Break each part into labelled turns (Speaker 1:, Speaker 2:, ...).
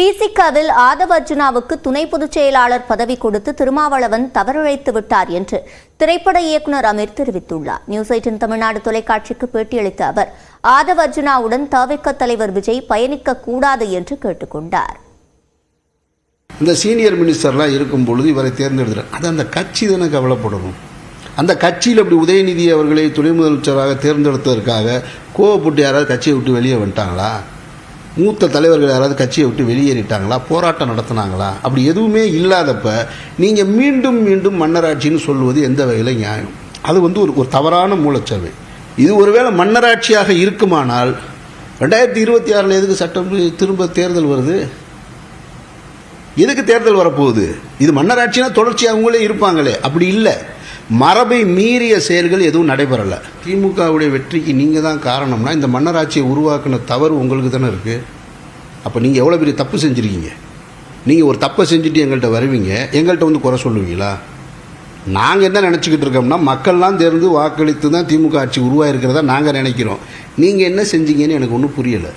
Speaker 1: விசிகவில் ஆதவ் அர்ஜுனாவுக்கு துணை பொதுச் செயலாளர் பதவி கொடுத்து திருமாவளவன் தவறிழைத்து விட்டார் என்று திரைப்பட இயக்குநர் அமீர் தெரிவித்துள்ளார். நியூஸ் 18 தமிழ்நாடு தொலைக்காட்சிக்கு பேட்டியளித்த அவர் ஆதவ் அர்ஜுனாவுடன் தவிக தலைவர் விஜய் பயணிக்க கூடாது என்று கேட்டுக்கொண்டார்.
Speaker 2: இந்த சீனியர் மினிஸ்டர்லாம் இருக்கும் பொழுது இவரை தேர்ந்தெடுத்தார். அது அந்த கட்சி தானே கவலைப்படணும். அந்த கட்சியில் அப்படி உதயநிதி அவர்களை துணை முதலமைச்சராக தேர்ந்தெடுத்ததற்காக கோவப்பட்டு யாராவது கட்சியை விட்டு வெளியே வந்துட்டாங்களா? மூத்த தலைவர்கள் யாராவது கட்சியை விட்டு வெளியேறிட்டாங்களா? போராட்டம் நடத்தினாங்களா? அப்படி எதுவுமே இல்லாதப்ப நீங்கள் மீண்டும் மீண்டும் மன்னராட்சின்னு சொல்லுவது எந்த வகையில் நியாயம்? அது ஒரு தவறான மூலச்சேவை. இது ஒருவேளை மன்னராட்சியாக இருக்குமானால் 2026 எதுக்கு சட்டம் திரும்ப தேர்தல் வருது? எதுக்கு தேர்தல் வரப்போகுது? இது மன்னராட்சினா தொடர்ச்சியாக அவங்களே இருப்பாங்களே. அப்படி இல்லை. மரபை மீறிய செயல்கள் எதுவும் நடைபெறலை. திமுகவுடைய வெற்றிக்கு நீங்கள் தான் காரணம்னா இந்த மன்னராட்சியை உருவாக்கின தவறு உங்களுக்கு தானே இருக்குது. அப்போ நீங்கள் எவ்வளோ பெரிய தப்பு செஞ்சுருக்கீங்க? நீங்கள் ஒரு தப்பை செஞ்சுட்டு எங்கள்கிட்ட வருவீங்க, எங்கள்கிட்ட குறை சொல்லுவீங்களா? நாங்கள் என்ன நினச்சிக்கிட்டு இருக்கோம்னா மக்கள்லாம் தேர்ந்து வாக்களித்து தான் திமுக ஆட்சி உருவாயிருக்கிறதா நாங்கள் நினைக்கிறோம். நீங்கள் என்ன செஞ்சீங்கன்னு எனக்கு ஒன்றும் புரியலை.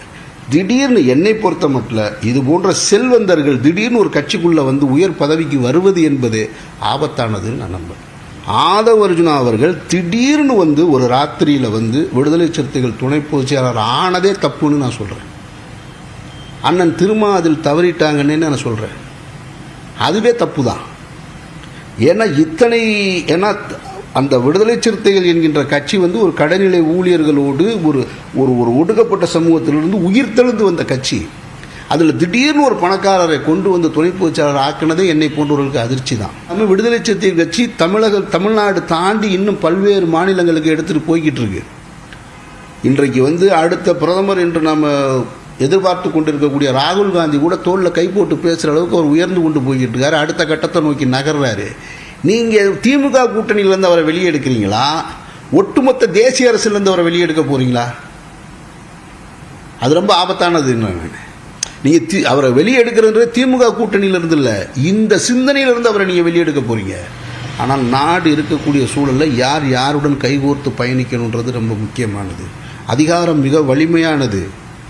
Speaker 2: திடீர்னு என்னை பொறுத்த மட்டும் இது போன்ற செல்வந்தர்கள் திடீர்னு ஒரு கட்சிக்குள்ளே உயர் பதவிக்கு வருவது என்பது ஆபத்தானதுன்னு நான் நம்புகிறேன். ஆதவ் அர்ஜுனா அவர்கள் திடீர்னு ஒரு ராத்திரியில் விடுதலை சிறுத்தைகள் துணை பொதுச் செயலாளர் ஆனதே தப்புன்னு நான் சொல்கிறேன். அண்ணன் திருமா அதில் தவறிட்டாங்கன்னு நான் சொல்கிறேன். அதுவே தப்பு தான். ஏன்னா அந்த விடுதலை சிறுத்தைகள் என்கின்ற கட்சி ஒரு கடைநிலை ஊழியர்களோடு ஒரு ஒடுக்கப்பட்ட சமூகத்திலிருந்து உயிர்த்தெழுந்து வந்த கட்சி. அதில் திடீர்னு ஒரு பணக்காரரை கொண்டு துணை பொதுச்செயலாளர் ஆக்கினதே என்னை போன்றவர்களுக்கு அதிர்ச்சி தான். நம்ம விடுதலை சிறுத்தைகள் கட்சி தமிழ்நாடு தாண்டி இன்னும் பல்வேறு மாநிலங்களுக்கு எடுத்துகிட்டு போய்கிட்டு இருக்கு. இன்றைக்கு அடுத்த பிரதமர் என்று நம்ம எதிர்பார்த்து கொண்டிருக்கக்கூடிய ராகுல் காந்தி கூட தோளில் கை போட்டு பேசுகிற அளவுக்கு அவர் உயர்ந்து கொண்டு போய்கிட்டு இருக்காரு. அடுத்த கட்டத்தை நோக்கி நகர்றாரு. நீங்கள் திமுக கூட்டணியிலேருந்து அவரை வெளியே எடுக்கிறீங்களா? ஒட்டுமொத்த தேசிய அரசியலேருந்து அவரை வெளியே எடுக்க போகிறீங்களா? அது ரொம்ப ஆபத்தானது. நீங்கள் அவரை வெளியே எடுக்கிறது திமுக கூட்டணியிலிருந்து இல்லை, இந்த சிந்தனையிலிருந்து அவரை நீங்கள் வெளியெடுக்க போகிறீங்க. ஆனால் நாடு இருக்கக்கூடிய சூழலில் யார் யாருடன் கைகோர்த்து பயணிக்கணுன்றது ரொம்ப முக்கியமானது. அதிகாரம் மிக வலிமையானது,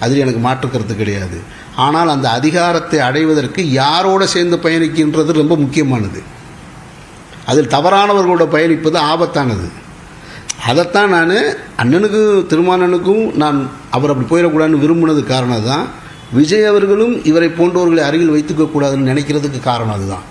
Speaker 2: அதில் எனக்கு மாற்றுக்கிறது கிடையாது. ஆனால் அந்த அதிகாரத்தை அடைவதற்கு யாரோடு சேர்ந்து பயணிக்கின்றது ரொம்ப முக்கியமானது. அதில் தவறானவர்களோட பயணிப்பது ஆபத்தானது. அதைத்தான் நான் அண்ணனுக்கு திருமானனுக்கும் நான் அவர் அப்படி போயிடக்கூடாதுன்னு விரும்பினது காரணம் தான். விஜய் அவர்களும் இவரை போன்றவர்களை அருகில் வைத்துக்க கூடாதுன்னு நினைக்கிறதுக்கு காரணம் அதுதான்.